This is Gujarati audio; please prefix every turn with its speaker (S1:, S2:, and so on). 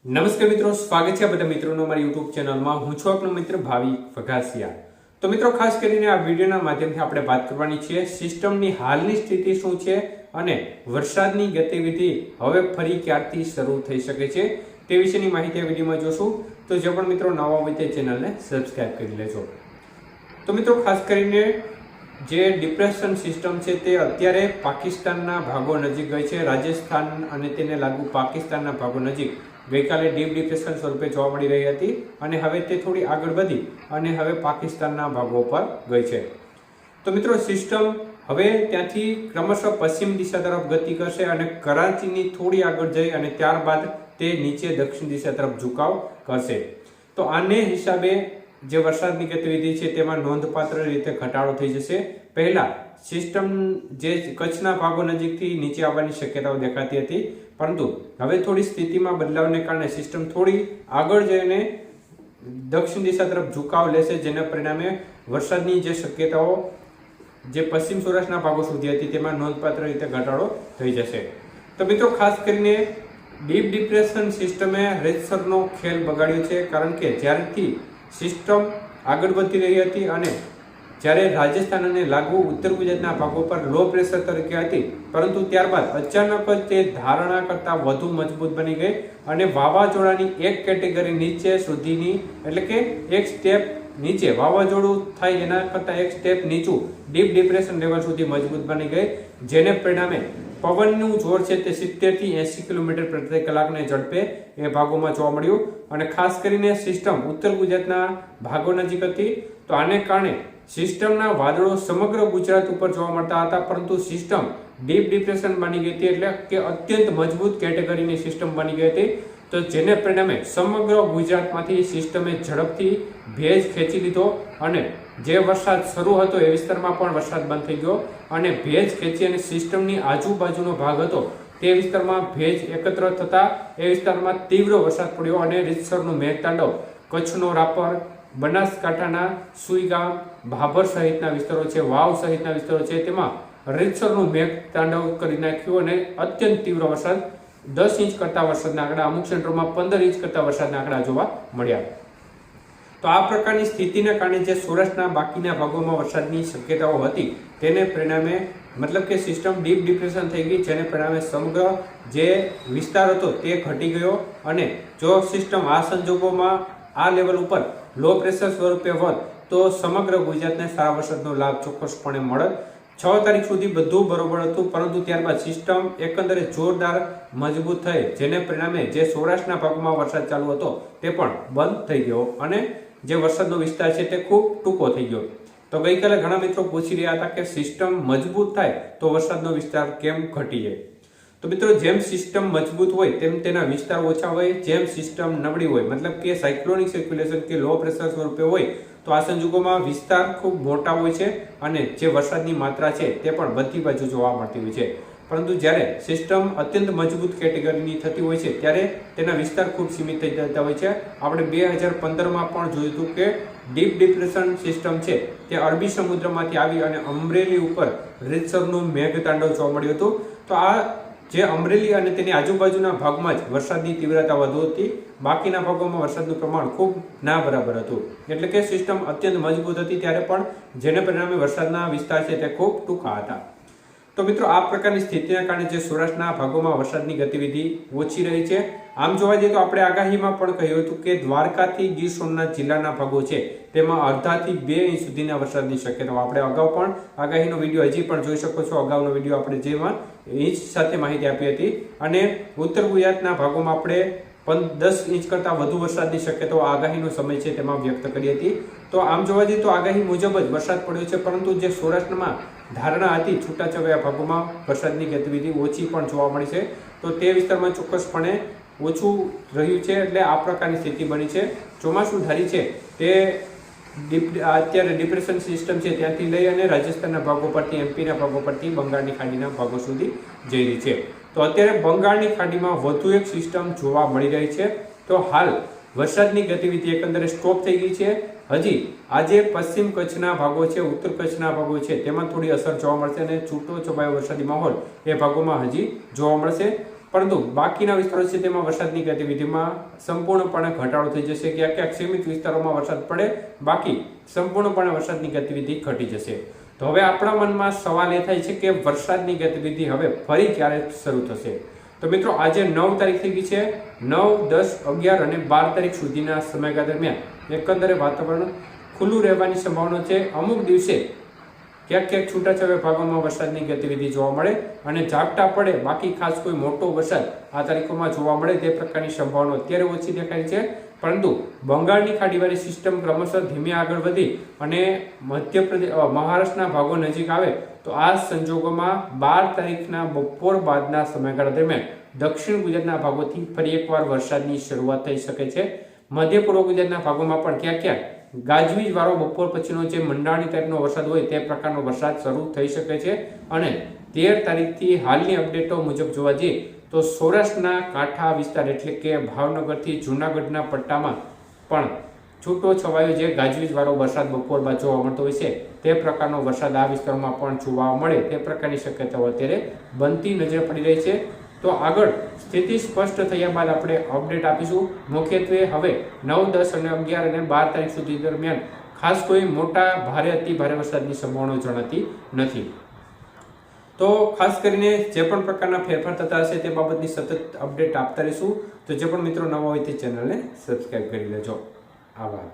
S1: નમસ્કાર મિત્રો, સ્વાગત છે બધા મિત્રોનો અમારી યુટ્યુબ ચેનલમાં। હું છું આપનો મિત્ર ભાવિક વઘાસિયા। તો મિત્રો, ખાસ કરીને આ વિડીયોના માધ્યમથી આપણે વાત કરવાની છે સિસ્ટમની હાલની સ્થિતિ શું છે અને વરસાદની ગતિવિધિ હવે ફરી ક્યારથી શરૂ થઈ શકે છે તે વિશેની માહિતી આ વિડીયોમાં જોશું। તો જે પણ મિત્રો નવા હોય તે ચેનલને સબસ્ક્રાઇબ કરી લેજો। તો મિત્રો, ખાસ કરીને જે ડિપ્રેશન સિસ્ટમ છે તે અત્યારે પાકિસ્તાનના ભાગો નજીક ગઈ છે। રાજસ્થાન અને તેને લાગુ પાકિસ્તાનના ભાગો નજીક ગઈકાલે ડીપ ડિપ્રેશન સ્વરૂપે જોવા મળી રહી હતી અને હવે તે થોડી આગળ વધી અને હવે પાકિસ્તાનના ભાગો પર ગઈ છે। તો મિત્રો, સિસ્ટમ હવે ત્યાંથી ક્રમશઃ પશ્ચિમ દિશા તરફ ગતિ કરશે અને કરાચીની થોડી આગળ જઈ અને ત્યારબાદ તે નીચે દક્ષિણ દિશા તરફ ઝુકાવ કરશે। તો આને હિસાબે જે વરસાદની ગતિવિધિ છે તેમાં નોંધપાત્ર રીતે ઘટાડો થઈ જશે। પહેલા સિસ્ટમ જે કચ્છના ભાગો નજીકથી નીચે આવવાની શક્યતાઓ દેખાતી હતી, પરંતુ હવે થોડી સ્થિતિમાં બદલાવને કારણે સિસ્ટમ થોડી આગળ જઈને દક્ષિણ દિશા તરફ ઝુકાવ લેશે, જેના પરિણામે વરસાદની જે શક્યતાઓ જે પશ્ચિમ સૌરાષ્ટ્રના ભાગો સુધી હતી તેમાં નોંધપાત્ર રીતે ઘટાડો થઈ જશે। તો મિત્રો, ખાસ કરીને ડીપ ડિપ્રેશન સિસ્ટમે રીતસરનો ખેલ બગાડ્યો છે, કારણ કે જ્યારથી સિસ્ટમ આગળ વધી રહી હતી અને જ્યારે રાજસ્થાન અને લાગુ ઉત્તર ગુજરાતના ભાગો પર લો પ્રેશર તરીકે હતી, પરંતુ ત્યારબાદ અચાનક જ તે ધારણા કરતાં વધુ મજબૂત બની ગઈ અને વાવાઝોડાની એક કેટેગરી નીચે સુધીની, એટલે કે એક સ્ટેપ નીચે વાવાઝોડું થાય એના કરતાં એક સ્ટેપ નીચું ડીપ ડિપ્રેશન લેવલ સુધી મજબૂત બની ગઈ, જેને પરિણામે પવનનું જોર છે તે 70 થી 80 કિલોમીટર પ્રતિ કલાકની ઝડપે એ ભાગોમાં જોવા મળ્યું અને ખાસ કરીને સિસ્ટમ ઉત્તર ગુજરાતના ભાગો નજીક હતી। તો આને કારણે સિસ્ટમના વાદળો સમગ્ર ગુજરાત ઉપર જોવા મળતા હતા, પરંતુ સિસ્ટમ ડીપ ડિપ્રેશન બની ગઈ હતી, એટલે કે અત્યંત મજબૂત કેટેગરીની સિસ્ટમ બની ગઈ હતી। તો જેને પરિણામે સમગ્ર ગુજરાતમાંથી સિસ્ટમે ઝડપથી ભેજ ખેંચી લીધો અને જે વરસાદ શરૂ હતો એ વિસ્તારમાં પણ વરસાદ બંધ થઈ ગયો અને ભેજ ખેંચી અને સિસ્ટમની આજુબાજુનો ભાગ હતો તે વિસ્તારમાં ભેજ એકત્ર થતા એ વિસ્તારમાં તીવ્ર વરસાદ પડ્યો અને રીતસરનું મેઘતાંડવ કચ્છનો રાપર, બનાસકાંઠાના સુઈગામ, ભાભર સહિતના વિસ્તારો છે, વાવ સહિતના વિસ્તારો છે, તેમાં રીતસરનું મેઘતાંડવ કરી નાખ્યું અને અત્યંત તીવ્ર વરસાદ 10 ઇંચ કરતા વરસાદના આંકડા, અમુક સેન્ટરોમાં 15 ઇંચ કરતા વરસાદના આંકડા જોવા મળ્યા। તો આ પ્રકારની સ્થિતિને કારણે જે સૌરાષ્ટ્રના બાકીના ભાગોમાં વરસાદની શક્યતાઓ હતી તેને પરિણામે મતલબ કે સિસ્ટમ ડીપ ડિપ્રેશન થઈ ગઈ, જેને પરિણામે સમગ્ર જે વિસ્તાર હતો તે ઘટી ગયો અને જો સિસ્ટમ આ સંજોગોમાં આ લેવલ ઉપર લો પ્રેશર સ્વરૂપે હોત તો સમગ્ર ગુજરાતને સારા વરસાદનો લાભ ચોક્કસપણે મળત। 6 તારીખ સુધી બધું બરોબર હતું, પરંતુ ત્યારબાદ સિસ્ટમ એકંદરે જોરદાર મજબૂત થઈ, જેને પરિણામે જે સૌરાષ્ટ્રના ભાગમાં વરસાદ ચાલુ હતો તે પણ બંધ થઈ ગયો અને જે વરસાદનો વિસ્તાર છે તે ખૂબ ટૂંકો થઈ ગયો। તો ગઈકાલે ઘણા મિત્રો પૂછી રહ્યા હતા કે સિસ્ટમ મજબૂત થાય તો વરસાદનો વિસ્તાર કેમ ઘટી જાય। તો મિત્રો, જેમ સિસ્ટમ મજબૂત હોય તેમ તેના વિસ્તાર ઓછા હોય, જેમ સિસ્ટમ નબળી હોય મતલબ કે સાયક્લોનિક સર્ક્યુલેશન કે લો પ્રેશર સ્વરૂપે હોય તો આ સંજોગોમાં વિસ્તાર ખૂબ મોટા હોય છે અને જે વરસાદની માત્રા છે તે પણ બધી બાજુ જોવા મળતી હોય છે, પરંતુ જ્યારે સિસ્ટમ અત્યંત મજબૂત કેટેગરીની થતી હોય છે ત્યારે તેના વિસ્તાર ખૂબ સીમિત થઈ જતા હોય છે। આપણે 2015માં પણ જોયું હતું કે ડીપ ડિપ્રેશન સિસ્ટમ છે તે અરબી સમુદ્રમાંથી આવી અને અમરેલી ઉપર રીતસરનું મેઘતાંડવ જોવા મળ્યું હતું। તો આ જે અમરેલી અને તેની આજુબાજુના ભાગમાં જ વરસાદની તીવ્રતા વધુ હતી, બાકીના ભાગોમાં વરસાદનું પ્રમાણ ખૂબ ના બરાબર હતું, એટલે કે સિસ્ટમ અત્યંત મજબૂત હતી ત્યારે પણ, જેને પરિણામે વરસાદના વિસ્તાર છે તે ખૂબ ટૂંકા હતા। તો મિત્રો, આ પ્રકારની સ્થિતિના કારણે જે સૌરાષ્ટ્રના ભાગોમાં વરસાદની ગતિવિધિ ઓછી રહી છે। આમ જોવા જઈએ તો આપણે આગાહીમાં પણ કહ્યું હતું કે દ્વારકાથી ગીર સોમનાથ જિલ્લાના ભાગો છે તેમાં અડધાથી 2 ઇંચ સુધીના વરસાદની શક્યતાઓ આપણે અગાઉ પણ આગાહીનો વિડીયો હજી પણ જોઈ શકો છો। અગાઉનો વિડીયો આપણે જેમાં ઇંચ સાથે માહિતી આપી હતી અને ઉત્તર ગુજરાતના ભાગોમાં આપણે 10 ઇંચ કરતાં વધુ વરસાદની શક્યતાઓ આગાહીનો સમય છે તેમાં વ્યક્ત કરી હતી। તો આમ જોવા જઈએ તો આગાહી મુજબ જ વરસાદ પડ્યો છે, પરંતુ જે સૌરાષ્ટ્રમાં ધારણા હતી છૂટાછવાયા ભાગોમાં વરસાદની ગતિવિધિ ઓછી પણ જોવા મળી છે, તો તે વિસ્તારમાં ચોક્કસપણે ઓછું રહ્યું છે, એટલે આ પ્રકારની સ્થિતિ બની છે। ચોમાસું ધારી છે તે અત્યારે ડિપ્રેશન સિસ્ટમ છે ત્યાંથી લઈ અને રાજસ્થાનના ભાગો પરથી, એમપીના ભાગો પરથી બંગાળની ખાડીના ભાગો સુધી જઈ રહી છે। તો અત્યારે બંગાળની ખાડીમાં વધુ એક સિસ્ટમ જોવા મળી રહી છે। તો હાલ વરસાદની ગતિવિધિ એકંદરે સ્ટોપ થઈ ગઈ છે। હજી આજે પશ્ચિમ કચ્છના ભાગો છે, ઉત્તર કચ્છના ભાગો છે તેમાં થોડી અસર જોવા મળશે અને છૂટો છવાયો વરસાદી માહોલ એ ભાગોમાં હજી જોવા મળશે, પરંતુ બાકીના વિસ્તારો છે તેમાં વરસાદની ગતિવિધિમાં સંપૂર્ણપણે ઘટાડો થઈ જશે. ક્યાંક ક્યાંક સીમિત વિસ્તારોમાં વરસાદ પડે, બાકી સંપૂર્ણપણે વરસાદની ગતિવિધિ ઘટી જશે. તો હવે આપણા મનમાં સવાલ એ થાય છે કે વરસાદની ગતિવિધિ હવે ફરી ક્યારે શરૂ થશે? તો મિત્રો આજે 9 તારીખ થઈ ગઈ છે. 9, 10, 11 અને 12 તારીખ સુધીના સમયગાળા દરમિયાન એકંદરે વાતાવરણ ખુલ્લું રહેવાની સંભાવના છે. અમુક દિવસે ક્યાંક ક્યાંક છૂટાછવાયા ભાગોમાં વરસાદની ગતિવિધિ જોવા મળે અને ઝાપટા પડે, બાકી ખાસ કોઈ મોટો વરસાદ આ તારીખોમાં જોવા મળે તે પ્રકારની સંભાવના અત્યારે ઓછી દેખાય છે. પરંતુ બંગાળની ખાડીવાળી સિસ્ટમ ક્રમશઃ ધીમે આગળ વધી અને મહારાષ્ટ્રના ભાગો નજીક આવે તો આ સંજોગોમાં 12 તારીખના બપોર બાદના સમયગાળા દરમિયાન દક્ષિણ ગુજરાતના ભાગોથી ફરી એકવાર વરસાદની શરૂઆત થઈ શકે છે. મધ્ય પૂર્વ ગુજરાતના ભાગોમાં પણ ક્યાંક ક્યાંક ગાજવીજ વાળો બપોર પછીનો જે મંડાણી ટાઈપનો વરસાદ હોય તે પ્રકારનો વરસાદ શરૂ થઈ શકે છે. અને 13 તારીખથી હાલની અપડેટો મુજબ જોવા જઈએ તો સૌરાષ્ટ્રના કાંઠા વિસ્તાર એટલે કે ભાવનગરથી જૂનાગઢના પટ્ટામાં પણ છૂટો છવાયો જે ગાજવીજ વાળો વરસાદ બપોર બાદ જોવા મળતો હોય છે તે પ્રકારનો વરસાદ આ વિસ્તારમાં પણ જોવા મળે તે પ્રકારની શક્યતાઓ અત્યારે બનતી નજર પડી રહી છે. તો આગળ સ્થિતિ સ્પષ્ટ થયા બાદ આપણે અપડેટ આપીશું. મુખ્યત્વે હવે 9, 10 અને 11 અને 12 તારીખ સુધી દરમિયાન ખાસ કોઈ મોટા ભારે અતિ ભારે વરસાદની સંભાવના જણાતી નથી. તો ખાસ કરીને જે પણ પ્રકારના ફેરફાર થતા હશે તે બાબતની સતત અપડેટ આપતા રહીશું. તો જે પણ મિત્રો નવા હોય તે ચેનલને સબસ્ક્રાઇબ કરી લેજો. આભાર.